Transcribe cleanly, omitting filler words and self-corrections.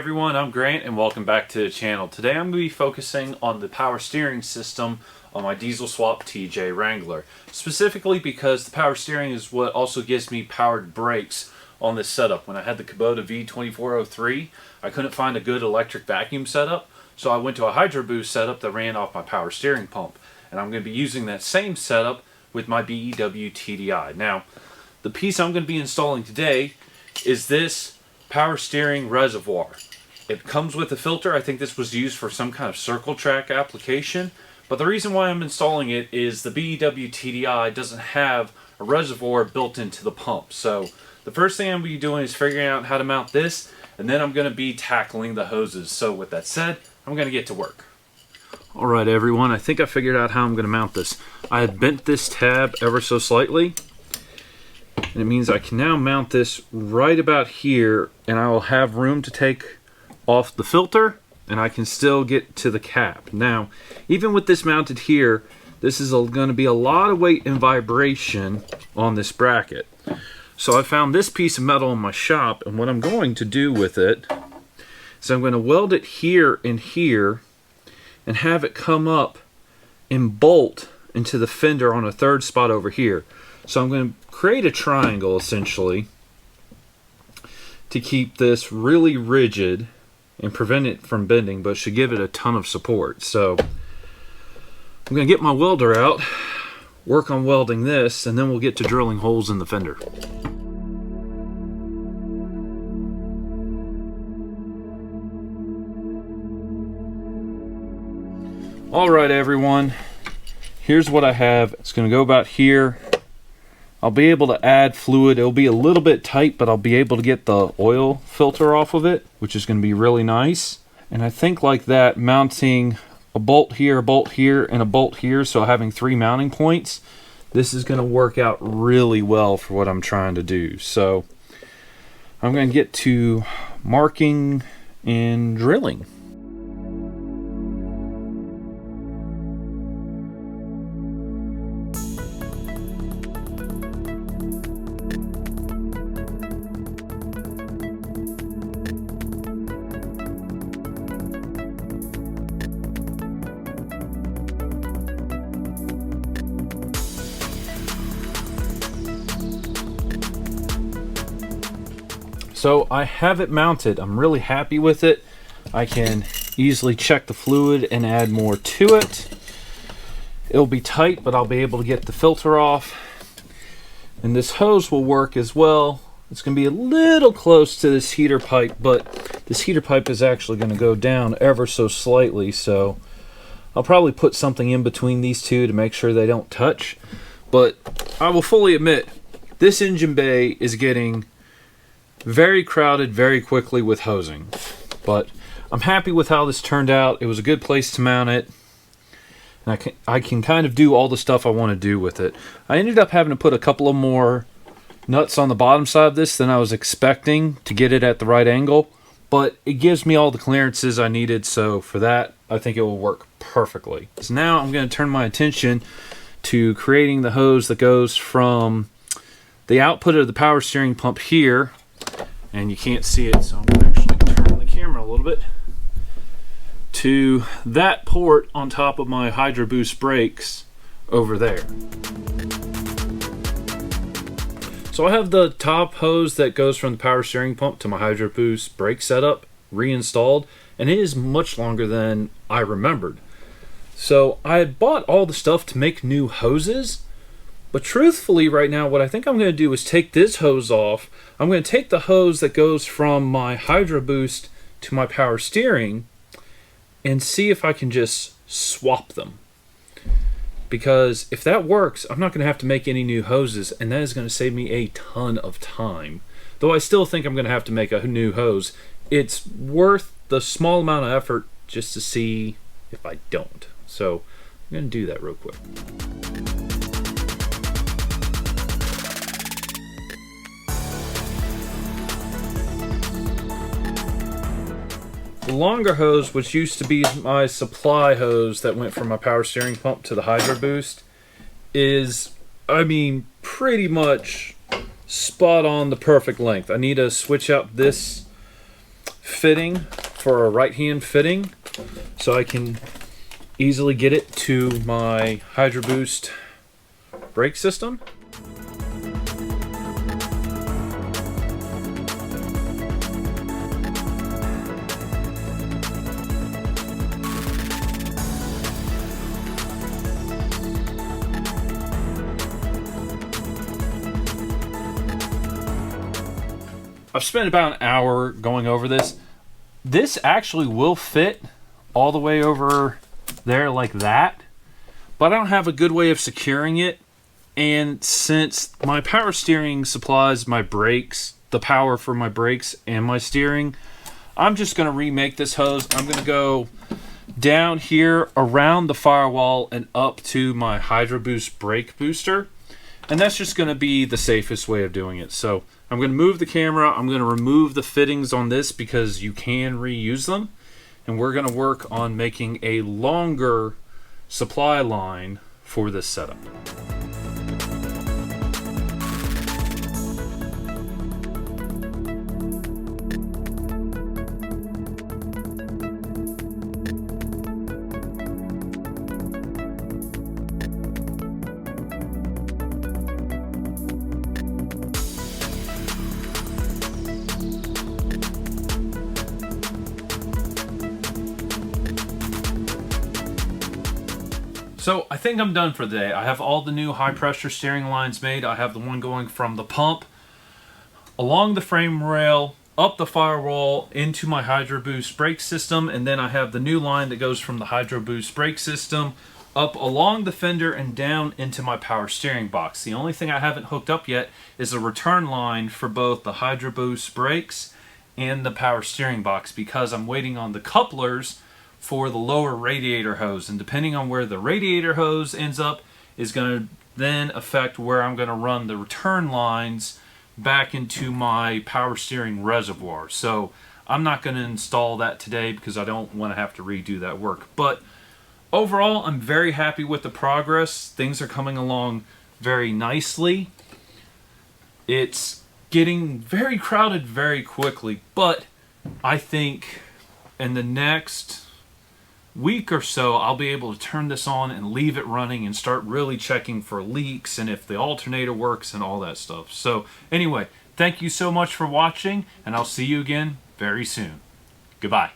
everyone, I'm Grant and welcome back to the channel. Today I'm going to be focusing on the power steering system on my diesel swap TJ Wrangler. Specifically because the power steering is what also gives me powered brakes on this setup. When I had the Kubota V2403, I couldn't find a good electric vacuum setup, so I went to a Hydro Boost setup that ran off my power steering pump. And I'm going to be using that same setup with my BEW TDI. Now, the piece I'm going to be installing today is this power steering reservoir. It comes with a filter. I think this was used for some kind of circle track application, but the reason why I'm installing it is the BEW TDI doesn't have a reservoir built into the pump. So the first thing I'm going to be doing is figuring out how to mount this, and then I'm going to be tackling the hoses. So with that said, I'm going to get to work. Alright everyone, I think I figured out how I'm going to mount this. I had bent this tab ever so slightly, and it means I can now mount this right about here, and I will have room to take off the filter, and I can still get to the cap. Now, even with this mounted here, this is going to be a lot of weight and vibration on this bracket. So I found this piece of metal in my shop, and what I'm going to do with it is I'm going to weld it here and here, and have it come up and bolt into the fender on a third spot over here. So I'm going to create a triangle essentially to keep this really rigid and prevent it from bending, but should give it a ton of support. So I'm going to get my welder out, work on welding this, and then we'll get to drilling holes in the fender. Alright everyone, here's what I have. It's going to go about here. I'll be able to add fluid. It'll be a little bit tight, but I'll be able to get the oil filter off of it, which is going to be really nice. And I think like that, mounting a bolt here, and a bolt here, so having 3 mounting points, this is going to work out really well for what I'm trying to do. So I'm going to get to marking and drilling. So I have it mounted. I'm really happy with it. I can easily check the fluid and add more to it. It'll be tight, but I'll be able to get the filter off. And this hose will work as well. It's going to be a little close to this heater pipe, but this heater pipe is actually going to go down ever so slightly. So I'll probably put something in between these two to make sure they don't touch. But I will fully admit, this engine bay is getting very crowded very quickly with hosing, but I'm happy with how this turned out. It was a good place to mount it, and I can kind of do all the stuff I want to do with it. I ended up having to put a couple of more nuts on the bottom side of this than I was expecting to get it at the right angle, but it gives me all the clearances I needed, so for that I think it will work perfectly. So now I'm going to turn my attention to creating the hose that goes from the output of the power steering pump here, and you can't see it, so I'm going to actually turn the camera a little bit, to that port on top of my Hydro Boost brakes over there. So I have the top hose that goes from the power steering pump to my Hydro Boost brake setup reinstalled, and it is much longer than I remembered. So I had bought all the stuff to make new hoses, but truthfully right now what I think I'm going to do is take this hose off. I'm going to take the hose that goes from my Hydro Boost to my power steering and see if I can just swap them. Because if that works, I'm not going to have to make any new hoses, and that is going to save me a ton of time. Though I still think I'm going to have to make a new hose. It's worth the small amount of effort just to see if I don't. So I'm going to do that real quick. The longer hose, which used to be my supply hose that went from my power steering pump to the Hydro Boost, is, I mean, pretty much spot on the perfect length. I need to switch out this fitting for a right hand fitting so I can easily get it to my Hydro Boost brake system. I've spent about an hour going over this. This actually will fit all the way over there like that, but I don't have a good way of securing it. And since my power steering supplies my brakes, the power for my brakes and my steering, I'm just going to remake this hose. I'm going to go down here around the firewall and up to my Hydro Boost brake booster. And that's just going to be the safest way of doing it. So I'm going to move the camera. I'm going to remove the fittings on this because you can reuse them. And we're going to work on making a longer supply line for this setup. So I think I'm done for the day. I have all the new high pressure steering lines made. I have the one going from the pump along the frame rail, up the firewall into my Hydro Boost brake system, and then I have the new line that goes from the Hydro Boost brake system up along the fender and down into my power steering box. The only thing I haven't hooked up yet is a return line for both the Hydro Boost brakes and the power steering box because I'm waiting on the couplers for the lower radiator hose, and depending on where the radiator hose ends up is going to then affect where I'm going to run the return lines back into my power steering reservoir. So I'm not going to install that today because I don't want to have to redo that work. But overall, I'm very happy with the progress. Things are coming along very nicely. It's getting very crowded very quickly, but I think in the next week or so I'll be able to turn this on and leave it running and start really checking for leaks and if the alternator works and all that stuff. So anyway, thank you so much for watching, and I'll see you again very soon. Goodbye.